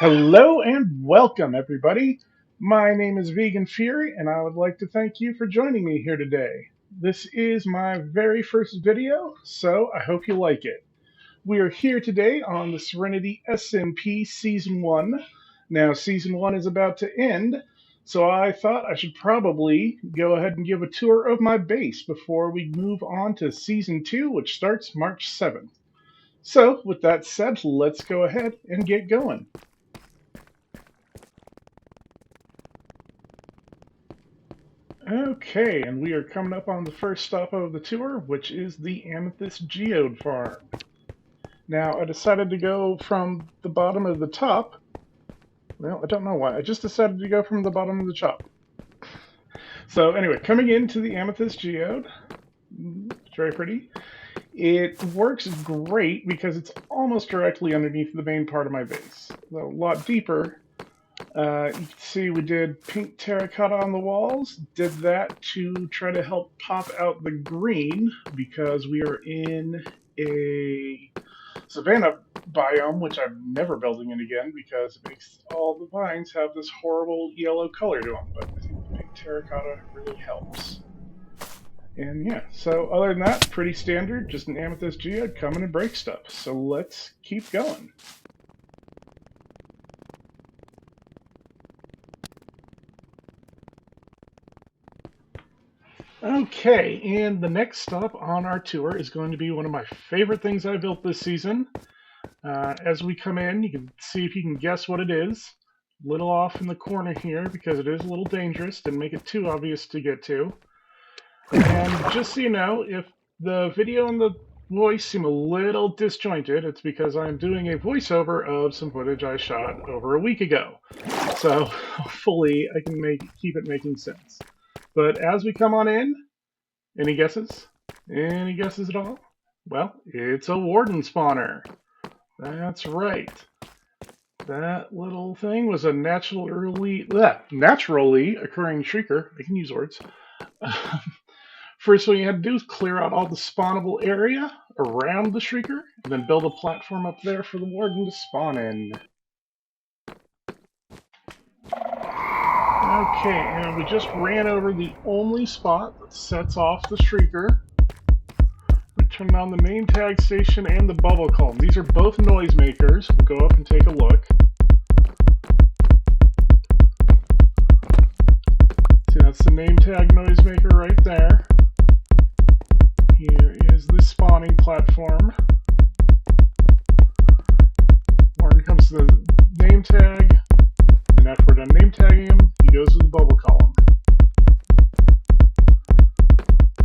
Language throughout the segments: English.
Hello and welcome, everybody. My name is Vegan Fury, and I would like to thank you for joining me here today. This is my very first video, so I hope you like it. We are here today on the Serenity SMP Season 1. Now, Season 1 is about to end, so I thought I should probably go ahead and give a tour of my base before we move on to Season 2, which starts March 7th. So, with that said, let's go ahead and get going. Okay, and we are coming up on the first stop of the tour, which is the Amethyst Geode Farm. Now, I decided to go from the bottom of the top. Well, I don't know why. I just decided to go from the bottom of the top. So anyway, coming into the Amethyst Geode, it's very pretty. It works great because it's almost directly underneath the main part of my base. A lot deeper. You can see we did pink terracotta on the walls. Did that to try to help pop out the green because we are in a savanna biome, which I'm never building in again because it makes all the vines have this horrible yellow color to them. But I think the pink terracotta really helps. And yeah, so other than that, pretty standard, just an amethyst geode, come in and break stuff. So let's keep going. Okay, and the next stop on our tour is going to be one of my favorite things I built this season. As we come in, you can see if you can guess what it is. A little off in the corner here because it is a little dangerous. Didn't make it too obvious to get to. And just so you know, if the video and the voice seem a little disjointed, it's because I'm doing a voiceover of some footage I shot over a week ago. So hopefully I can keep it making sense. But as we come on in, any guesses? Any guesses at all? Well, it's a warden spawner. That's right. That little thing was a naturally occurring shrieker. I can use words. First thing you had to do is clear out all the spawnable area around the shrieker, and then build a platform up there for the warden to spawn in. Okay, and we just ran over the only spot that sets off the shrieker. We turned on the name tag station and the bubble column. These are both noisemakers. We'll go up and take a look. See, that's the name tag noisemaker right there. Here is the spawning platform. Warden comes to the name tag, and after we're done name tagging him, he goes to the bubble column.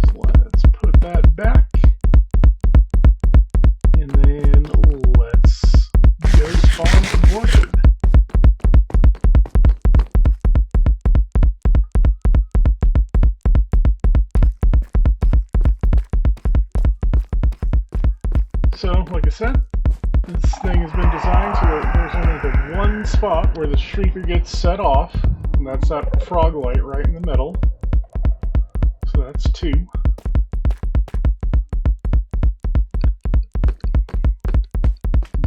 So let's put that back. And then let's go spawn the warden. So, like I said, this thing has been designed so that there's only the one spot where the shrieker gets set off, and that's that frog light right in the middle. So that's 2. And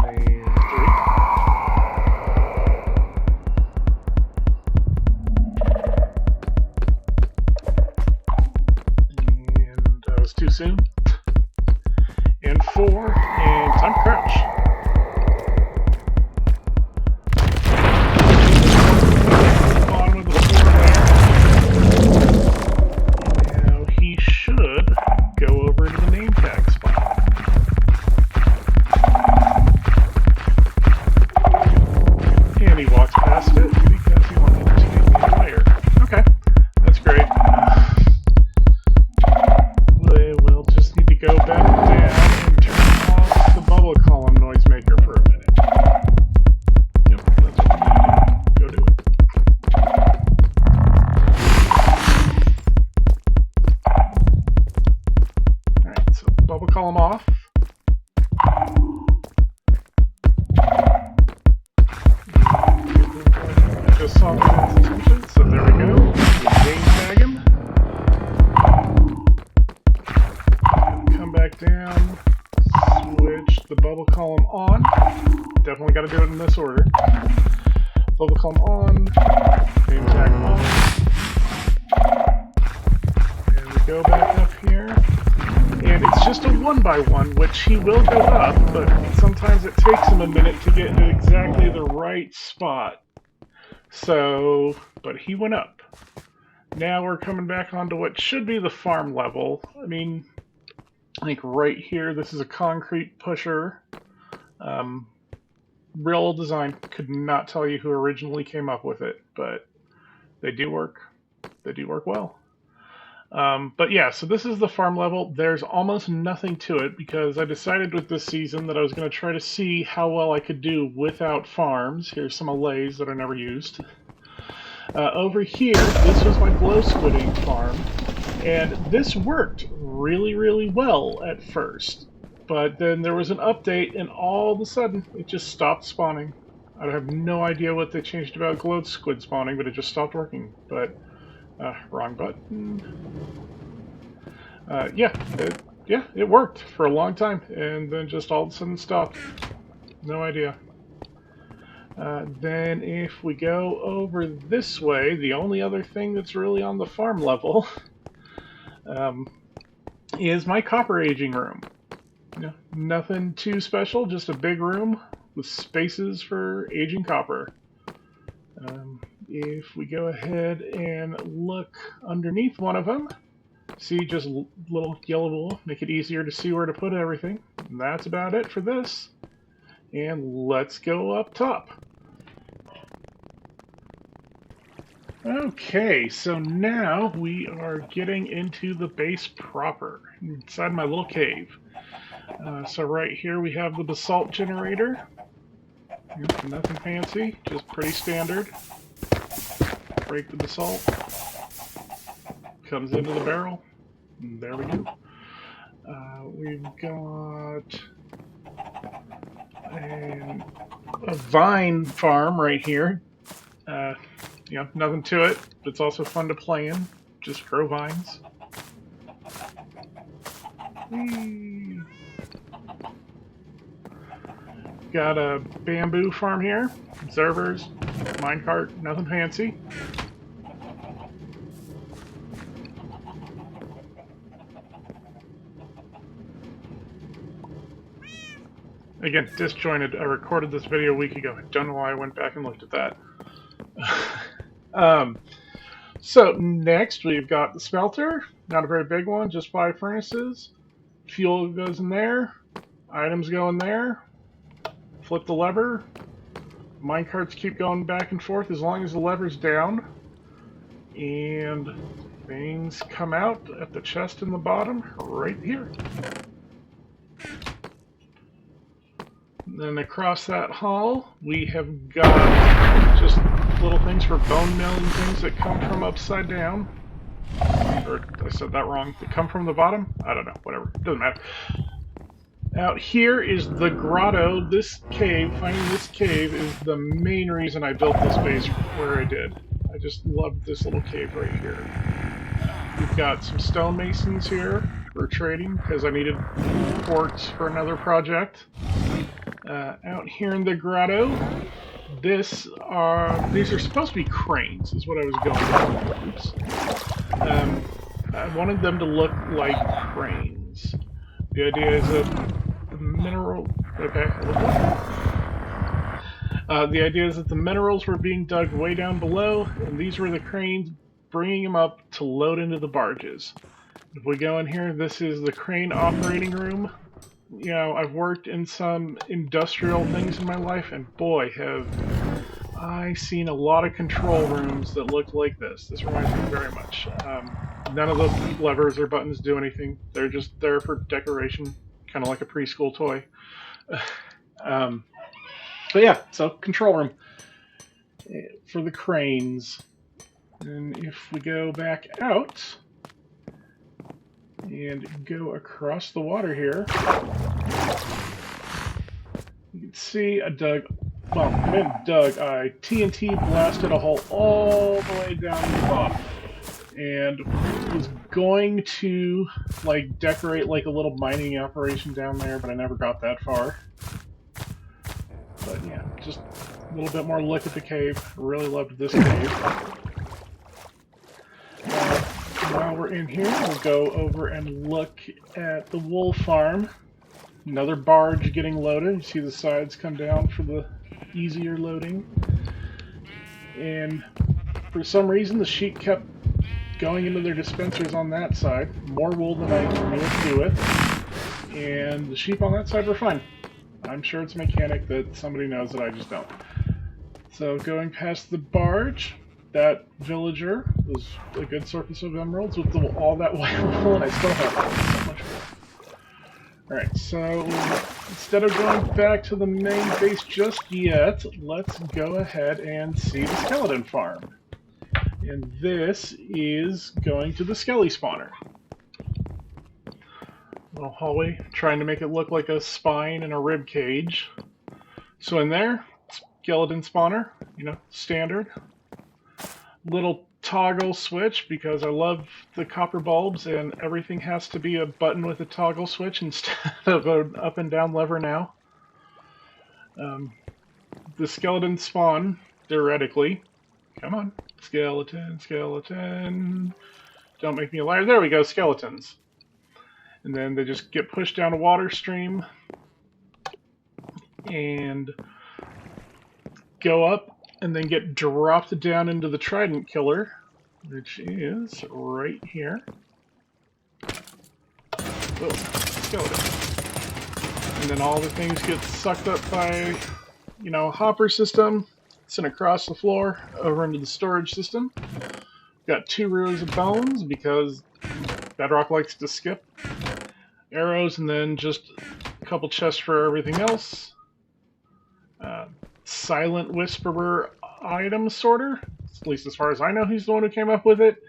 3. And that was too soon. And 4, and time to crouch. Bottom of the floor there. Now he should go over to the name tag spot. And he walks past it because he wanted to make me higher. Okay, that's great. We'll just need to go back down. Bubble column noisemaker for a minute. Yep, that's what we need to do. Go do it. Alright, so bubble column off. I just saw his attention, so there we go. Name tag him. Come back down. Switch the bubble column on. Definitely got to do it in this order. Level column on. Name tag on. And we go back up here. And it's just a 1x1, which he will go up, but sometimes it takes him a minute to get to exactly the right spot. So, but he went up. Now we're coming back onto what should be the farm level. I mean, I think right here, this is a concrete pusher. Real old design. Could not tell you who originally came up with it, but they do work. They do work well. But yeah, so this is the farm level. There's almost nothing to it because I decided with this season that I was going to try to see how well I could do without farms. Here's some allays that I never used. Over here, this was my glow squidding farm, and this worked really, really well at first. But then there was an update, and all of a sudden, it just stopped spawning. I have no idea what they changed about glow squid spawning, but it just stopped working. But wrong button. Yeah, it worked for a long time, and then just all of a sudden stopped. No idea. Then if we go over this way, the only other thing that's really on the farm level is my copper aging room. Nothing too special, just a big room with spaces for aging copper. If we go ahead and look underneath one of them, see just little yellow wool, make it easier to see where to put everything. And that's about it for this. And let's go up top. Okay, so now we are getting into the base proper, inside my little cave. So right here we have the basalt generator. Nothing fancy, just pretty standard. Break the basalt. Comes into the barrel. And there we go. We've got a vine farm right here. Nothing to it, but it's also fun to play in. Just grow vines. Whee. Got a bamboo farm here. Observers, minecart, nothing fancy. Again, disjointed. I recorded this video a week ago. I don't know why I went back and looked at that. So next we've got the smelter. Not a very big one, just 5 furnaces. Fuel goes in there. Items go in there. Flip the lever. Minecarts keep going back and forth as long as the lever's down. And things come out at the chest in the bottom right here. Then across that hall, we have got just little things for bone milling things that come from upside down. Or, I said that wrong. That come from the bottom? I don't know. Whatever. Doesn't matter. Out here is the grotto. This cave, finding this cave, is the main reason I built this base where I did. I just loved this little cave right here. We've got some stonemasons here for trading, because I needed quartz for another project. Out here in the grotto, these are supposed to be cranes, is what I was going for. Oops. I wanted them to look like cranes. The idea is that the mineral... Okay, the idea is that the minerals were being dug way down below, and these were the cranes bringing them up to load into the barges. If we go in here, this is the crane operating room. You know, I've worked in some industrial things in my life, and boy, have I seen a lot of control rooms that look like this. This reminds me very much. None of the levers or buttons do anything. They're just there for decoration, kind of like a preschool toy. But yeah, so control room for the cranes. And if we go back out and go across the water here, you can see I TNT blasted a hole all the way down the bottom, and was going to like decorate like a little mining operation down there, but I never got that far. But yeah, just A little bit more look at the cave. Really loved this cave. While we're in here, we'll go over and look at the wool farm. Another barge getting loaded. You see the sides come down for the easier loading. And for some reason, the sheep kept going into their dispensers on that side. More wool than I knew what to do with. And the sheep on that side were fine. I'm sure it's a mechanic that somebody knows that I just don't. So going past the barge, that villager was a good source of emeralds with all that white wool, and I still have so much wool. Alright, so instead of going back to the main base just yet, let's go ahead and see the skeleton farm. And this is going to the skelly spawner. Little hallway, trying to make it look like a spine and a rib cage. So in there, skeleton spawner, you know, standard. Little toggle switch, because I love the copper bulbs and everything has to be a button with a toggle switch instead of an up and down lever now. The skeleton spawn, theoretically. Come on. Skeleton, skeleton. Don't make me a liar. There we go, skeletons. And then they just get pushed down a water stream and go up and then get dropped down into the trident killer, which is right here. Whoa, skeleton. And then all the things get sucked up by, you know, a hopper system, sent across the floor over into the storage system. Got 2 rows of bones because Bedrock likes to skip. Arrows, and then just a couple chests for everything else. Silent Whisperer item sorter, at least as far as I know, he's the one who came up with it.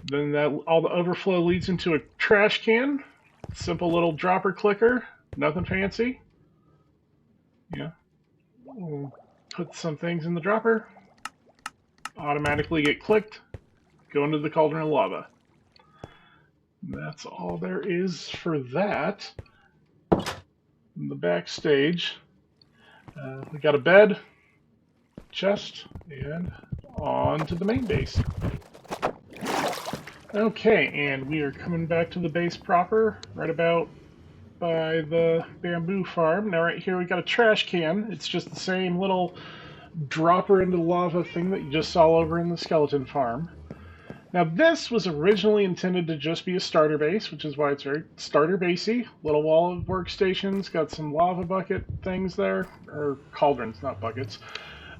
Then that all the overflow leads into a trash can. Simple little dropper clicker, nothing fancy. Yeah, we'll put some things in the dropper, automatically get clicked, go into the cauldron of lava. That's all there is for that. In the backstage, we got a bed, chest, and on to the main base. Okay, and we are coming back to the base proper, right about by the bamboo farm. Now right here we got a trash can. It's just the same little dropper into lava thing that you just saw over in the skeleton farm. Now this was originally intended to just be a starter base, which is why it's very starter basey. Little wall of workstations, got some lava bucket things there, or cauldrons, not buckets.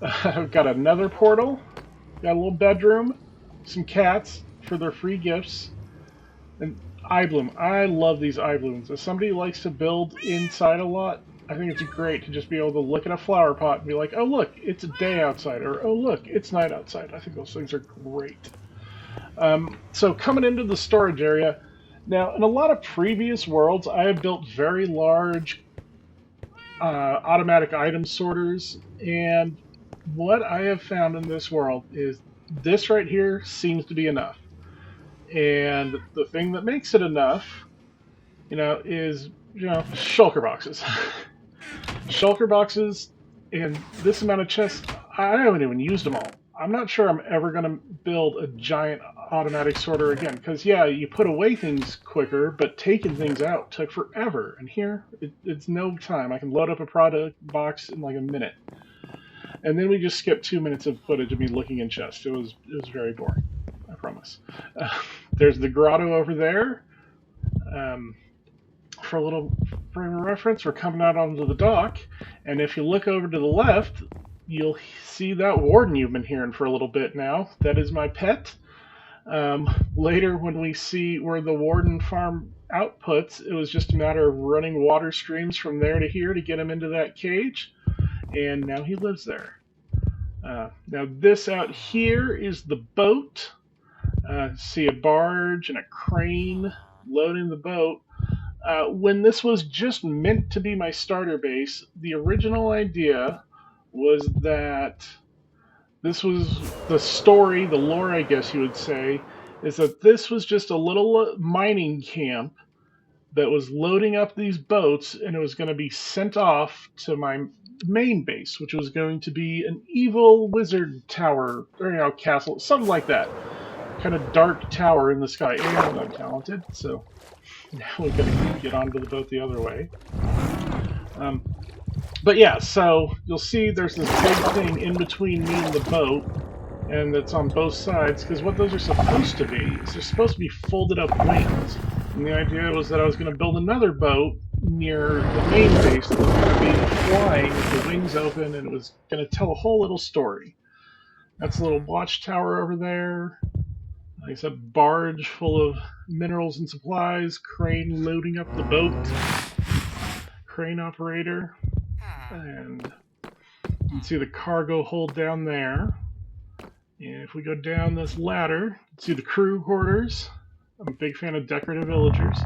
Got another portal, got a little bedroom, some cats for their free gifts, and eye bloom. I love these eye blooms. As somebody who likes to build inside a lot, I think it's great to just be able to look at a flower pot and be like, oh look, it's day outside, or oh look, it's night outside. I think those things are great. So coming into the storage area, now in a lot of previous worlds I have built very large automatic item sorters, and what I have found in this world is this right here seems to be enough. And the thing that makes it enough, you know, is, you know, shulker boxes. Shulker boxes and this amount of chests, I haven't even used them all. I'm not sure I'm ever going to build a giant automatic sorter again, because yeah, you put away things quicker, but taking things out took forever. And here, it's no time. I can load up a product box in like a minute. And then we just skipped 2 minutes of footage of me looking in chests. It was very boring, I promise. There's the grotto over there. For a little frame of reference, we're coming out onto the dock, and if you look over to the left, you'll see that warden you've been hearing for a little bit now. That is my pet. Later, when we see where the warden farm outputs, it was just a matter of running water streams from there to here to get him into that cage, and now he lives there. Now this out here is the boat. See a barge and a crane loading the boat. When this was just meant to be my starter base, the original idea was that this was the story, the lore, I guess you would say, is that this was just a little mining camp that was loading up these boats, and it was going to be sent off to my main base, which was going to be an evil wizard tower, or castle, something like that. Kind of dark tower in the sky. And I'm talented, so now we gotta get onto the boat the other way. But yeah, so you'll see there's this big thing in between me and the boat, and it's on both sides, because what those are supposed to be is they're supposed to be folded up wings. And the idea was that I was going to build another boat near the main base that was going to be flying with the wings open, and it was going to tell a whole little story. That's a little watchtower over there. Like I said, barge full of minerals and supplies, crane loading up the boat, crane operator, and you can see the cargo hold down there. And if we go down this ladder, you can see the crew quarters. I'm a big fan of decorative villagers.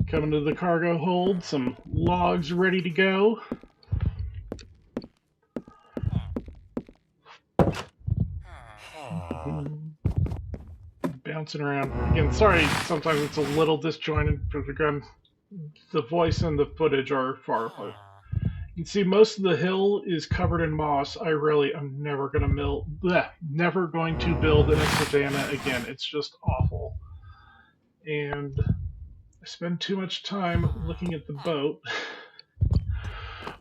Coming to the cargo hold, some logs ready to go. Bouncing around. Again, sorry, sometimes it's a little disjointed because again, the voice and the footage are far apart. You can see most of the hill is covered in moss. I'm never going to never going to build in a savanna again. It's just awful. And I spend too much time looking at the boat.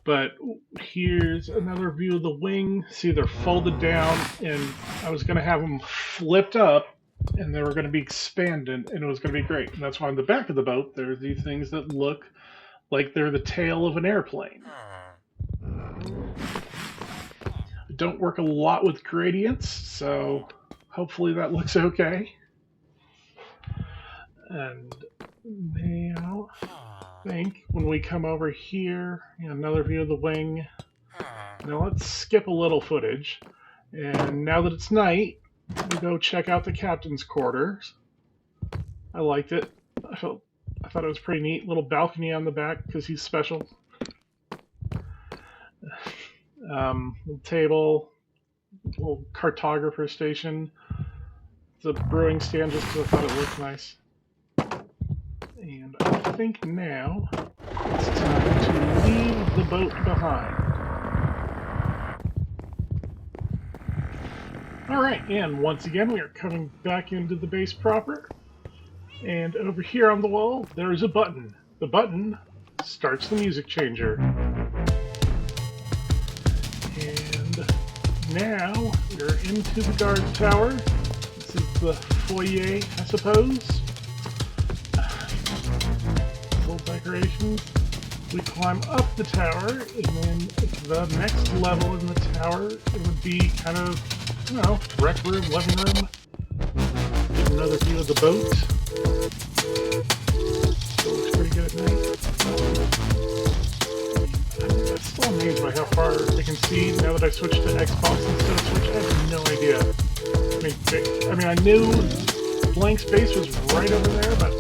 But here's another view of the wing. See, they're folded down, and I was going to have them flipped up, and they were going to be expanded, and it was going to be great. And that's why on the back of the boat, there are these things that look like they're the tail of an airplane. I don't work a lot with gradients, so hopefully that looks okay. And now, I think when we come over here, another view of the wing. Now let's skip a little footage. And now that it's night, we go check out the captain's quarters. I liked it. I thought it was pretty neat. Little balcony on the back because he's special. Little table, little cartographer station. The brewing stand just because I thought it looked nice. And I think now it's time to leave the boat behind. Alright, and once again we are coming back into the base proper. And over here on the wall, there is a button. The button starts the music changer. And now we're into the guard tower. This is the foyer, I suppose. Little decorations. We climb up the tower, and then the next level in the tower, it would be kind of, rec room, living room. Get another view of the boat. Still looks pretty good at night. I'm still amazed by how far I can see now that I switched to Xbox instead of Switch. I have no idea. I knew blank space was right over there, but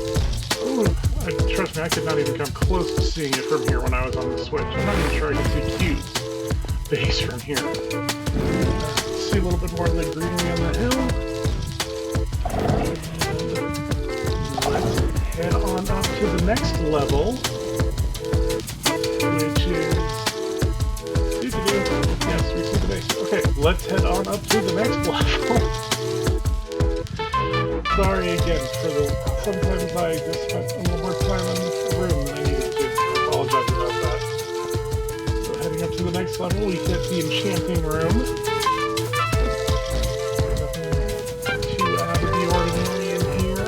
trust me, I could not even come close to seeing it from here when I was on the Switch. I'm not even sure I can see Q's base from here. See a little bit more of the greenery on the hill. And let's head on up to the next level, which is... Yes, we see the base. Okay, let's head on up to the next level. Sorry again for sometimes I just spent a little more time in the room than I needed to. I apologize about that. So heading up to the next level, we hit the enchanting room. Nothing too out of the ordinary in here.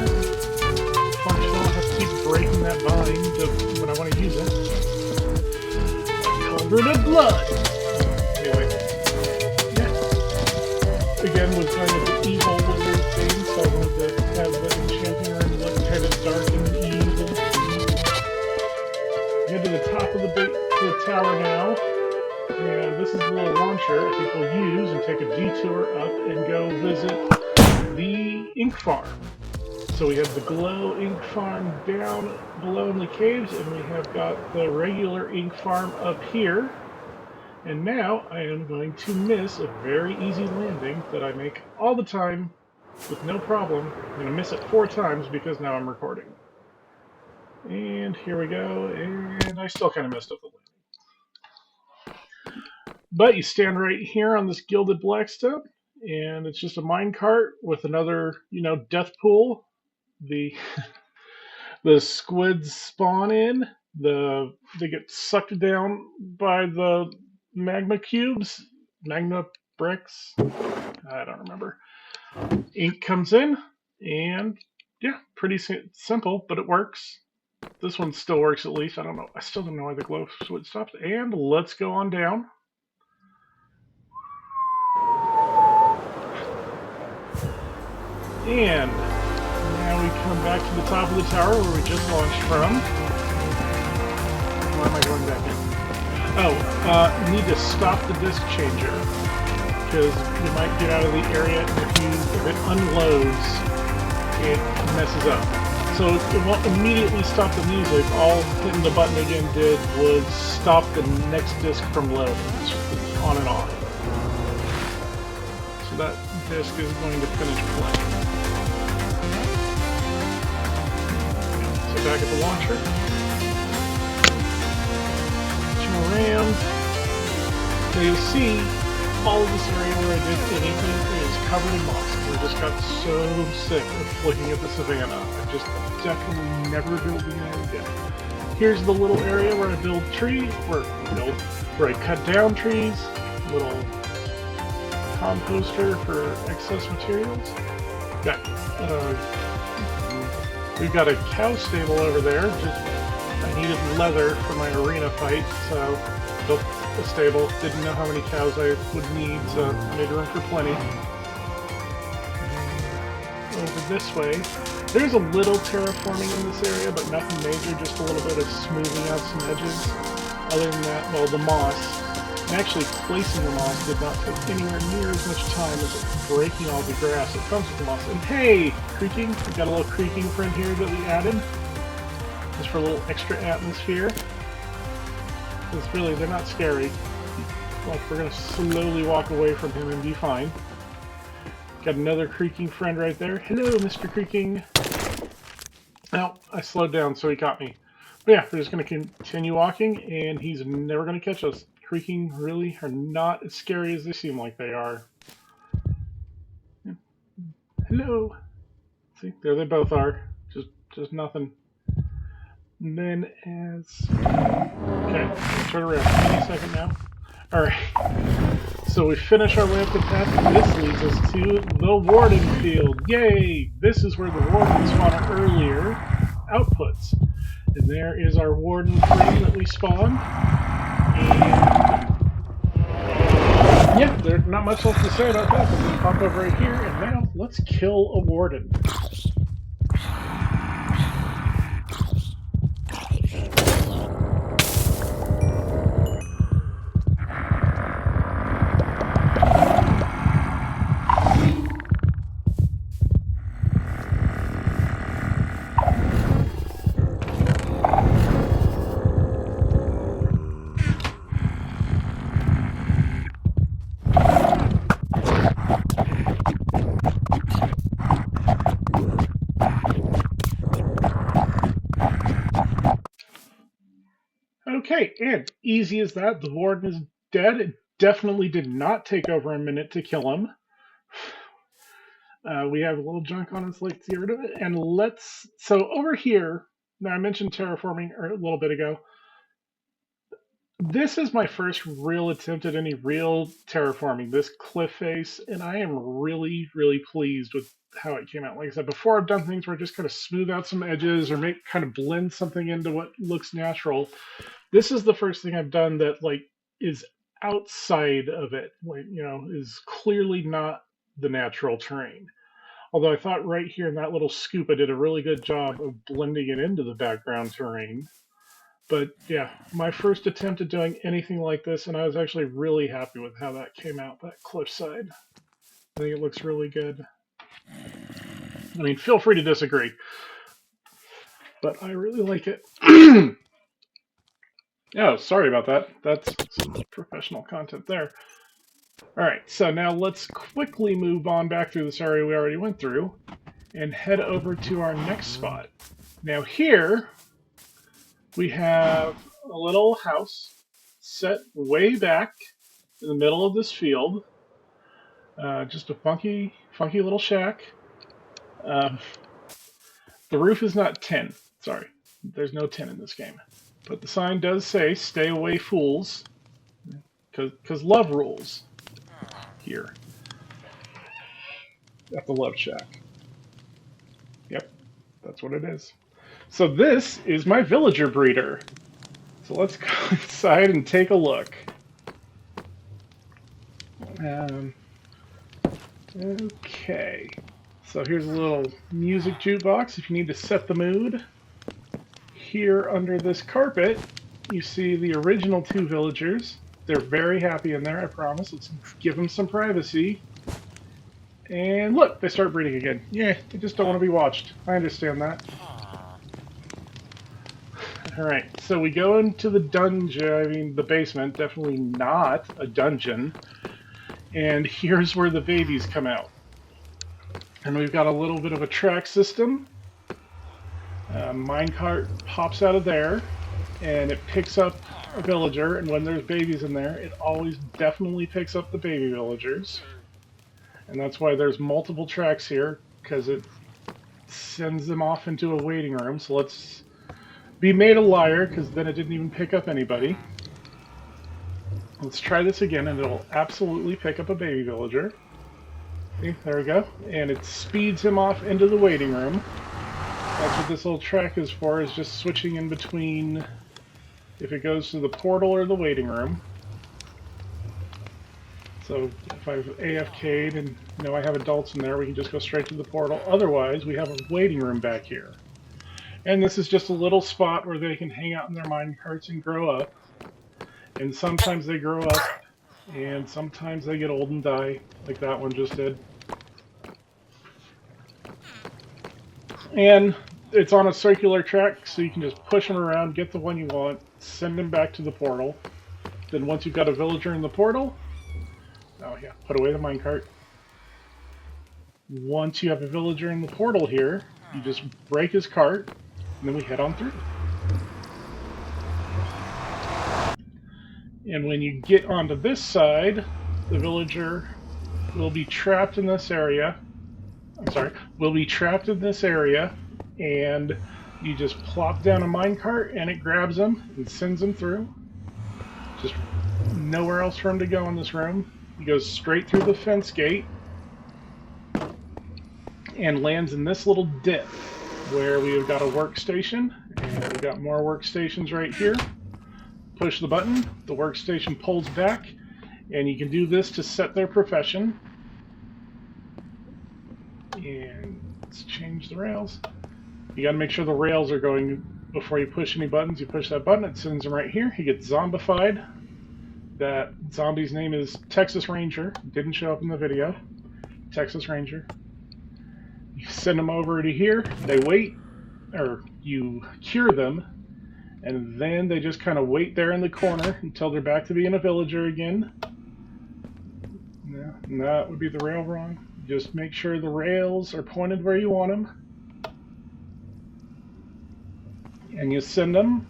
Functional, I have to keep breaking that vine when I want to use it. Cauldron of blood! Anyway. Yeah. Again, with kind of the evil wizard thing, so I wanted to have the enchanting room look kind of dark and evil. Get to the top of the tower now, and this is the little launcher I think we'll use and take a detour up and go visit the ink farm. So we have the glow ink farm down below in the caves, and we have got the regular ink farm up here. And now I am going to miss a very easy landing that I make all the time with no problem. I'm going to miss it 4 times because now I'm recording. And here we go, and I still kind of messed up the landing. But you stand right here on this gilded blackstone, and it's just a mine cart with another, death pool. The the squids spawn in. They get sucked down by the magma cubes, magma bricks. I don't remember. Ink comes in, and yeah, pretty simple, but it works. This one still works at least. I don't know. I still don't know why the glow switch stopped. And let's go on down. And now we come back to the top of the tower where we just launched from. Why am I going back in? Oh, you need to stop the disc changer because you might get out of the area, and if it unloads, it messes up. So it won't immediately stop the music. All hitting the button again did was stop the next disc from loading. It's on and off. So that disc is going to finish playing. So back at the launcher. Turn around. So you'll see all of this area where I did anything is covered in moss. I just got so sick of flicking at the savannah. I just definitely never build it again. Here's the little area where I build trees, where I cut down trees, little composter for excess materials. We've got a cow stable over there. I needed leather for my arena fight, so built a stable. Didn't know how many cows I would need, so made room for plenty. Over this way, there's a little terraforming in this area, but nothing major, just a little bit of smoothing out some edges. Other than that, well, the moss, and actually placing the moss did not take anywhere near as much time as breaking all the grass that comes with the moss. And hey, creaking, we got a little creaking friend here that we added, just for a little extra atmosphere. Because really, they're not scary. Like, we're going to slowly walk away from him and be fine. Got another creaking friend right there. Hello, Mr. Creaking. Oh, I slowed down, so he caught me. But yeah, we're just going to continue walking, and he's never going to catch us. Creaking really are not as scary as they seem like they are. Hello. See, there they both are. Just nothing. And then okay, turn around. Any second now. Alright. So we finish our way up the path, and this leads us to the Warden Field. Yay! This is where the Warden spawned earlier outputs. And there is our Warden frame that we spawned. And yeah, there's not much else to say about that. We'll pop over right here, and now let's kill a Warden. Okay, and easy as that. The Warden is dead. It definitely did not take over a minute to kill him. We have a little junk on us, let's get rid of it. And so over here, now I mentioned terraforming a little bit ago. This is my first real attempt at any real terraforming, this cliff face, and I am really, really pleased with how it came out. Like I said, before I've done things where I just kind of smooth out some edges or kind of blend something into what looks natural. This is the first thing I've done that is outside of it, is clearly not the natural terrain. Although I thought right here in that little scoop, I did a really good job of blending it into the background terrain. But yeah, my first attempt at doing anything like this, and I was actually really happy with how that came out, that cliffside. I think it looks really good. I mean, feel free to disagree, but I really like it. Oh, sorry about that. That's some professional content there. All right, so now let's quickly move on back through this area we already went through and head over to our next spot. Now here, we have a little house set way back in the middle of this field. Just a funky little shack. Um, the roof is not tin. Sorry, there's no tin in this game. But the sign does say, "Stay away, fools," because love rules here at the Love Shack. Yep, that's what it is. So this is my villager breeder. So let's go inside and take a look. Okay. So here's a little music jukebox if you need to set the mood. Here under this carpet, you see the original two villagers. They're very happy in there, I promise. Let's give them some privacy. And look, they start breeding again. Yeah, they just don't want to be watched. I understand that. Alright, so we go into the dungeon, I mean the basement, definitely not a dungeon. And here's where the babies come out. And we've got a little bit of a track system. Minecart pops out of there, and it picks up a villager, and when there's babies in there, it always definitely picks up the baby villagers. And that's why there's multiple tracks here, because it sends them off into a waiting room. So let's be made a liar, because then it didn't even pick up anybody. Let's try this again, and it'll absolutely pick up a baby villager. See, there we go. And it speeds him off into the waiting room. That's what this little track is for, is just switching in between if it goes to the portal or the waiting room. So if I've AFK'd and I have adults in there, we can just go straight to the portal. Otherwise, we have a waiting room back here. And this is just a little spot where they can hang out in their minecarts and grow up. And sometimes they grow up, and sometimes they get old and die, like that one just did. And it's on a circular track, so you can just push them around, get the one you want, send them back to the portal. Then once you've got a villager in the portal, oh yeah, put away the minecart. Once you have a villager in the portal here, you just break his cart, and then we head on through. And when you get onto this side, the villager will be trapped in this area. Will be trapped in this area, and you just plop down a minecart and it grabs him and sends him through. Just nowhere else for him to go in this room. He goes straight through the fence gate and lands in this little dip where we've got a workstation, and we've got more workstations right here. Push the button, the workstation pulls back, and you can do this to set their profession. And let's change the rails. You gotta make sure the rails are going before you push any buttons. You push that button, it sends him right here. He gets zombified. That zombie's name is Texas Ranger. Didn't show up in the video. Texas Ranger. You send them over to here, they wait, or you cure them, and then they just kind of wait there in the corner until they're back to being a villager again. No, that would be the rail wrong. Just make sure the rails are pointed where you want them. And you send them,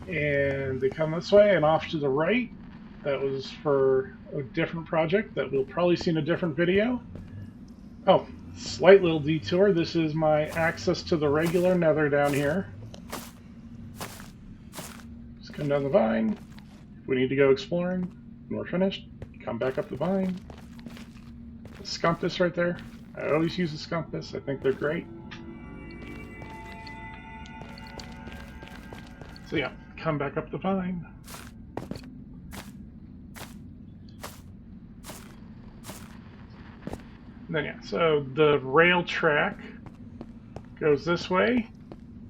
and they come this way and off to the right. That was for a different project that we'll probably see in a different video. Oh, slight little detour. This is my access to the regular nether down here. Just come down the vine. If we need to go exploring when we're finished, come back up the vine. The scumpus right there. I always use the scumpus. I think they're great. So yeah, come back up the vine. And then yeah, so the rail track goes this way.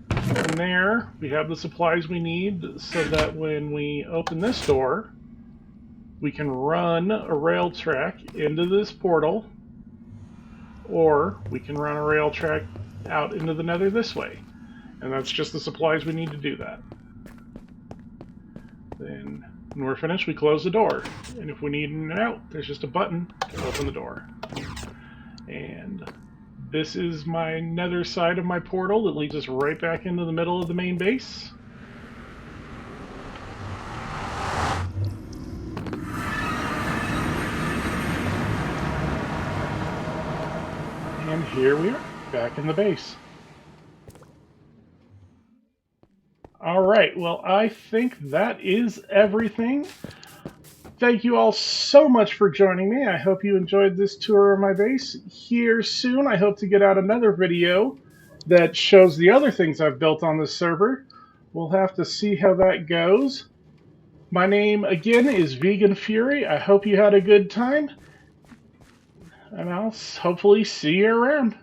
From there, we have the supplies we need so that when we open this door, we can run a rail track into this portal, or we can run a rail track out into the nether this way. And that's just the supplies we need to do that. Then, when we're finished, we close the door. And if we need in and out, there's just a button to open the door. And this is my nether side of my portal that leads us right back into the middle of the main base. And here we are, back in the base. Alright, well, I think that is everything. Thank you all so much for joining me. I hope you enjoyed this tour of my base. Here soon, I hope to get out another video that shows the other things I've built on this server. We'll have to see how that goes. My name, again, is Vegan Fury. I hope you had a good time, and I'll hopefully see you around.